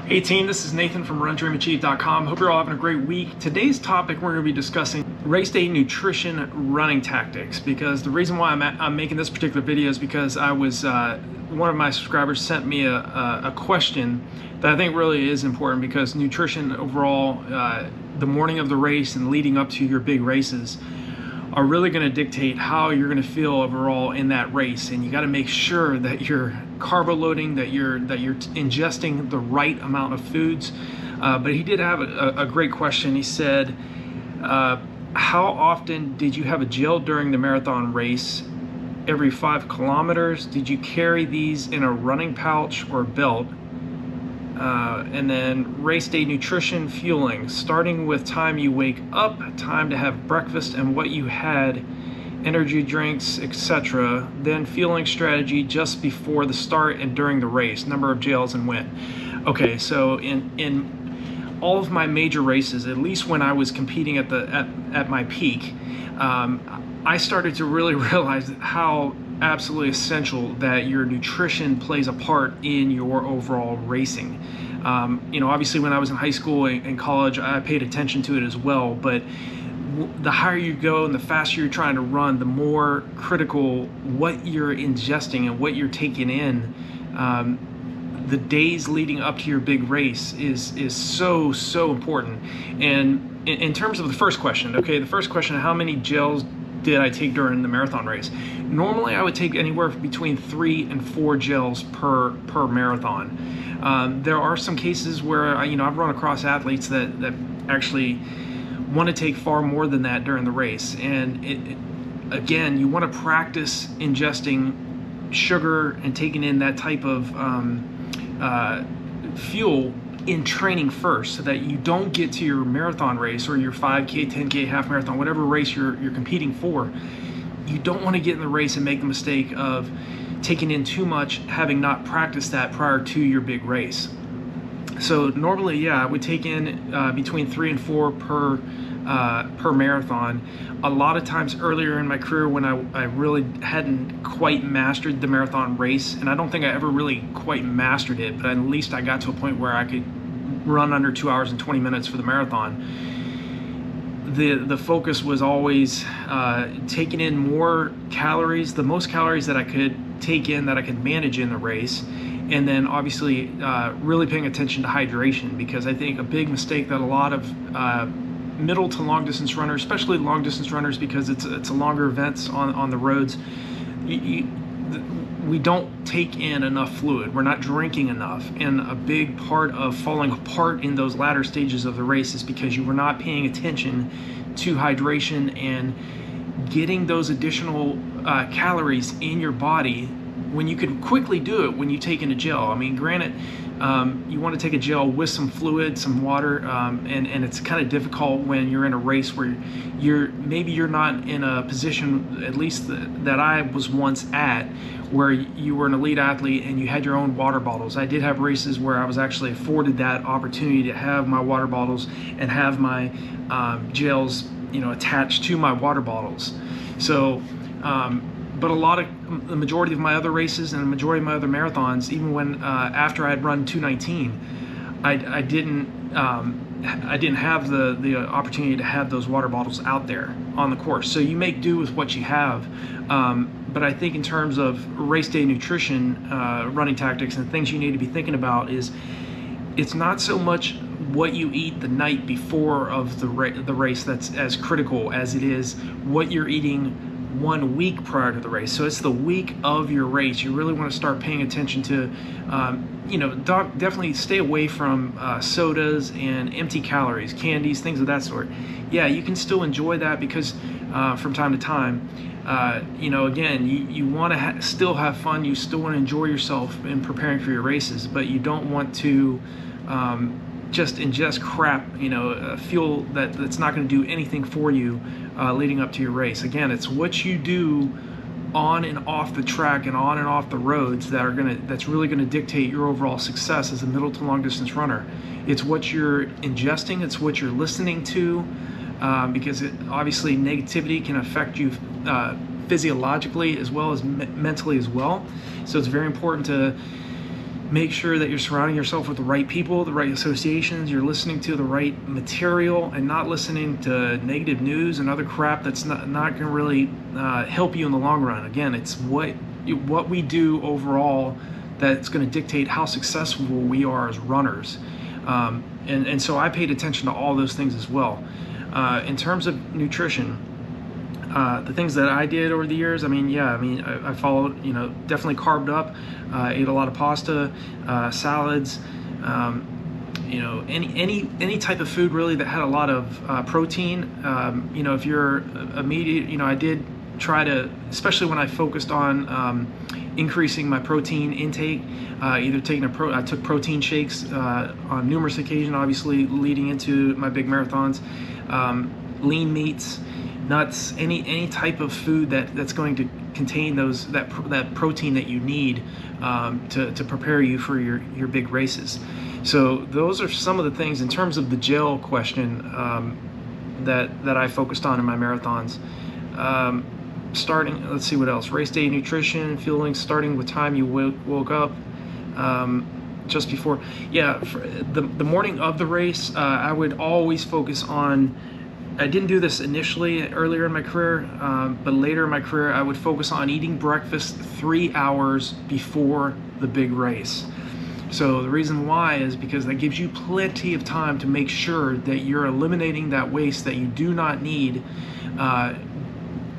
Hey team, this is Nathan from RunDreamAchieve.com. Hope you're all having a great week. Today's topic, we're going to be discussing race day nutrition running tactics, because the reason why I'm making this particular video is because I was one of my subscribers sent me a question that I think really is important, because nutrition overall, the morning of the race and leading up to your big races are really going to dictate how you're going to feel overall in that race. And you got to make sure that you're carbo loading, that you're ingesting the right amount of foods. But he did have a great question. He said, how often did you have a gel during the marathon race? Every 5 kilometers? Did you carry these in a running pouch or belt? And then race day nutrition fueling, starting with time you wake up, time to have breakfast and what you had, energy drinks, etc. Then fueling strategy just before the start and during the race, number of gels and when. Okay, so in all of my major races, at least when I was competing at my peak, I started to really realize how absolutely essential that your nutrition plays a part in your overall racing. Obviously when I was in high school and college, I paid attention to it as well, but the higher you go and the faster you're trying to run, the more critical what you're ingesting and what you're taking in. The days leading up to your big race is so important. And in terms of the first question, okay, the first question, how many gels did I take during the marathon race? Normally I would take anywhere between 3 and 4 gels per marathon. There are some cases where I've run across athletes that actually want to take far more than that during the race. And again, you want to practice ingesting sugar and taking in that type of fuel in training first, so that you don't get to your marathon race or your 5K, 10K, half marathon, whatever race you're competing for. You don't want to get in the race and make the mistake of taking in too much, having not practiced that prior to your big race. So normally, yeah, I would take in between 3 and 4 per marathon. A lot of times earlier in my career, when I really hadn't quite mastered the marathon race, and I don't think I ever really quite mastered it, but at least I got to a point where I could run under 2 hours and 20 minutes for the marathon. The focus was always taking in more calories, the most calories that I could take in, that I could manage in the race. And then obviously really paying attention to hydration, because I think a big mistake that a lot of middle to long distance runners, especially long distance runners, because it's a longer events on the roads, we don't take in enough fluid. We're not drinking enough. And a big part of falling apart in those latter stages of the race is because you were not paying attention to hydration and getting those additional calories in your body when you could quickly do it when you take in a gel. I mean, granted, you want to take a gel with some fluid, some water, and it's kind of difficult when you're in a race where maybe you're not in a position, at least that I was once at, where you were an elite athlete and you had your own water bottles. I did have races where I was actually afforded that opportunity to have my water bottles and have my gels, attached to my water bottles. So, but the majority of my other races and the majority of my other marathons, even when after I had run 2:19, I didn't have the opportunity to have those water bottles out there on the course. So you make do with what you have. But I think in terms of race day nutrition, running tactics, and things you need to be thinking about is, it's not so much what you eat the night before of the race that's as critical as it is what you're eating 1 week prior to the race. So it's the week of your race. You really want to start paying attention to, definitely stay away from sodas and empty calories, candies, things of that sort. Yeah, you can still enjoy that, because from time to time, again, you want to still have fun. You still want to enjoy yourself in preparing for your races, but you don't want to just ingest crap, fuel that's not going to do anything for you leading up to your race. Again, it's what you do on and off the track and on and off the roads that's really going to dictate your overall success as a middle to long distance runner. It's what you're ingesting, it's what you're listening to, because obviously negativity can affect you physiologically as well as mentally as well. So it's very important to make sure that you're surrounding yourself with the right people, the right associations, you're listening to the right material and not listening to negative news and other crap that's not going to really help you in the long run. Again, it's what we do overall that's going to dictate how successful we are as runners. And so I paid attention to all those things as well. In terms of nutrition, the things that I did over the years, I followed, definitely carbed up, ate a lot of pasta, salads, any type of food really that had a lot of protein. If you're a meat, I did try to, especially when I focused on increasing my protein intake, either taking I took protein shakes on numerous occasions, obviously leading into my big marathons, lean meats, nuts, any type of food that's going to contain that protein that you need to prepare you for your big races. So those are some of the things in terms of the gel question that I focused on in my marathons. Starting, let's see what else. Race day nutrition, fueling, starting with time you woke up. Just before, the morning of the race, I would always focus on. I didn't do this initially earlier in my career, but later in my career, I would focus on eating breakfast 3 hours before the big race. So the reason why is because that gives you plenty of time to make sure that you're eliminating that waste that you do not need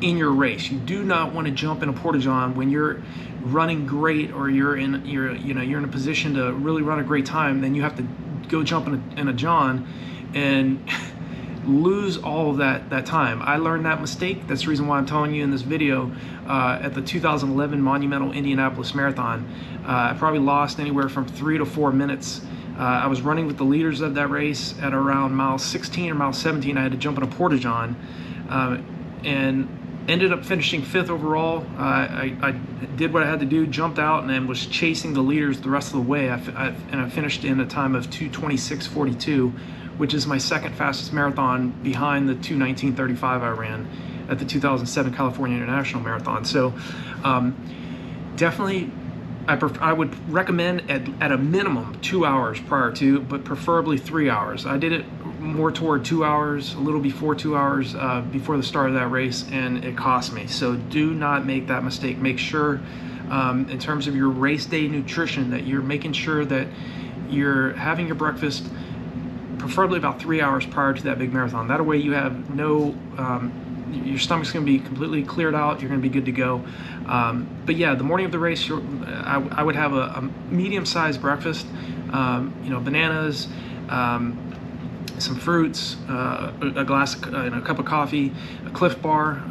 in your race. You do not want to jump in a porta-john when you're running great, or you're in a position to really run a great time. Then you have to go jump in a john and lose all of that time. I learned that mistake. That's the reason why I'm telling you in this video. At the 2011 Monumental Indianapolis Marathon, I probably lost anywhere from 3 to 4 minutes. I was running with the leaders of that race at around mile 16 or mile 17. I had to jump in a porta-john, and ended up finishing 5th overall. I did what I had to do, jumped out, and then was chasing the leaders the rest of the way. And I finished in a time of 2:26:42, which is my second fastest marathon behind the 2:19:35 I ran at the 2007 California International Marathon. So definitely I would recommend at a minimum 2 hours prior to, but preferably 3 hours. I did it more toward 2 hours, a little before 2 hours before the start of that race, and it cost me. So do not make that mistake. Make sure in terms of your race day nutrition that you're making sure that you're having your breakfast preferably about 3 hours prior to that big marathon. That way you have no, your stomach's going to be completely cleared out. You're going to be good to go. But yeah, the morning of the race, I would have a medium-sized breakfast, bananas, some fruits, a glass, a cup of coffee, a Cliff Bar,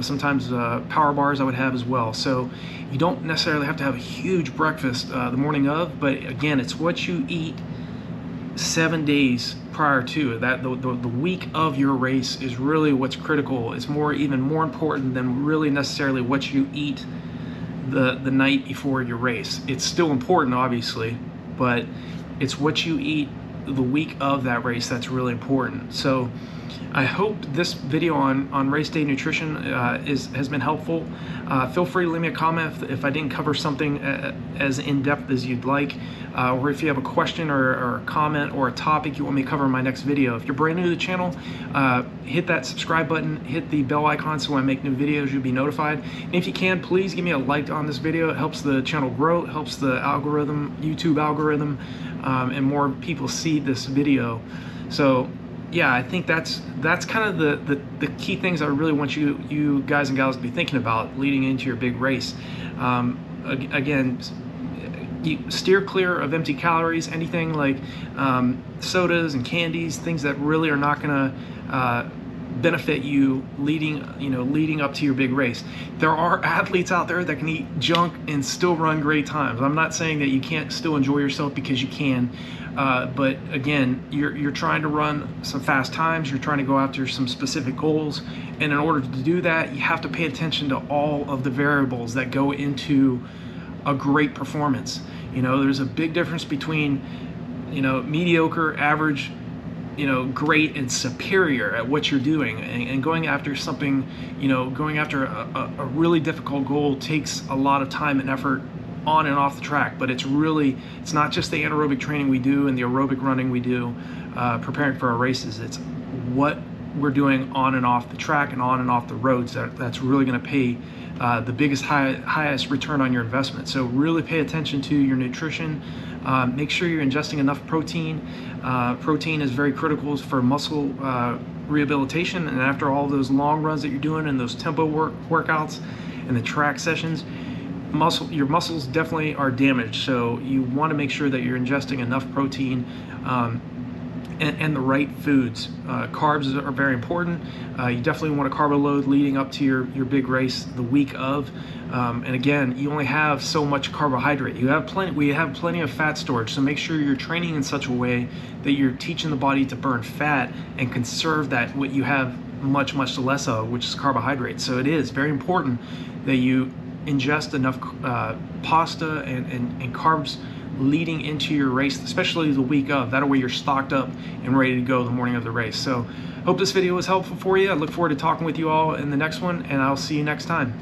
sometimes power bars I would have as well. So you don't necessarily have to have a huge breakfast the morning of, but again, it's what you eat 7 days prior to that. The week of your race is really what's critical. It's even more important than really necessarily what you eat the night before your race. It's still important, obviously, but it's what you eat the week of that race that's really important. So I hope this video on race day nutrition has been helpful. Feel free to leave me a comment if I didn't cover something as in-depth as you'd like, or if you have a question or a comment or a topic you want me to cover in my next video. If you're brand new to the channel, hit that subscribe button, hit the bell icon so when I make new videos you'll be notified. And if you can, please give me a like on this video. It helps the channel grow, it helps the algorithm, YouTube algorithm, and more people see this video. So yeah, I think that's kind of the key things I really want you guys and gals to be thinking about leading into your big race. Again, you steer clear of empty calories, anything like sodas and candies, things that really are not going to benefit you leading up to your big race. There are athletes out there that can eat junk and still run great times. I'm not saying that you can't still enjoy yourself, because you can, but again, you're trying to run some fast times, you're trying to go after some specific goals, and in order to do that, you have to pay attention to all of the variables that go into a great performance. There's a big difference between mediocre, average, great, and superior at what you're doing, and going after something, going after a really difficult goal takes a lot of time and effort on and off the track, but it's not just the anaerobic training we do and the aerobic running we do preparing for our races. It's what we're doing on and off the track and on and off the roads that's really going to pay the biggest highest return on your investment. So really pay attention to your nutrition. Make sure you're ingesting enough protein. Protein is very critical for muscle rehabilitation, and after all those long runs that you're doing and those tempo workouts and the track sessions, your muscles definitely are damaged. So you want to make sure that you're ingesting enough protein and the right foods. Carbs are very important. You definitely want a carbo load leading up to your big race the week of. And again, you only have so much carbohydrate. We have plenty of fat storage, so make sure you're training in such a way that you're teaching the body to burn fat and conserve that what you have much less of, which is carbohydrates. So it is very important that you ingest enough pasta and carbs leading into your race, especially the week of. That way you're stocked up and ready to go the morning of the race. So hope this video was helpful for you. I look forward to talking with you all in the next one, and I'll see you next time.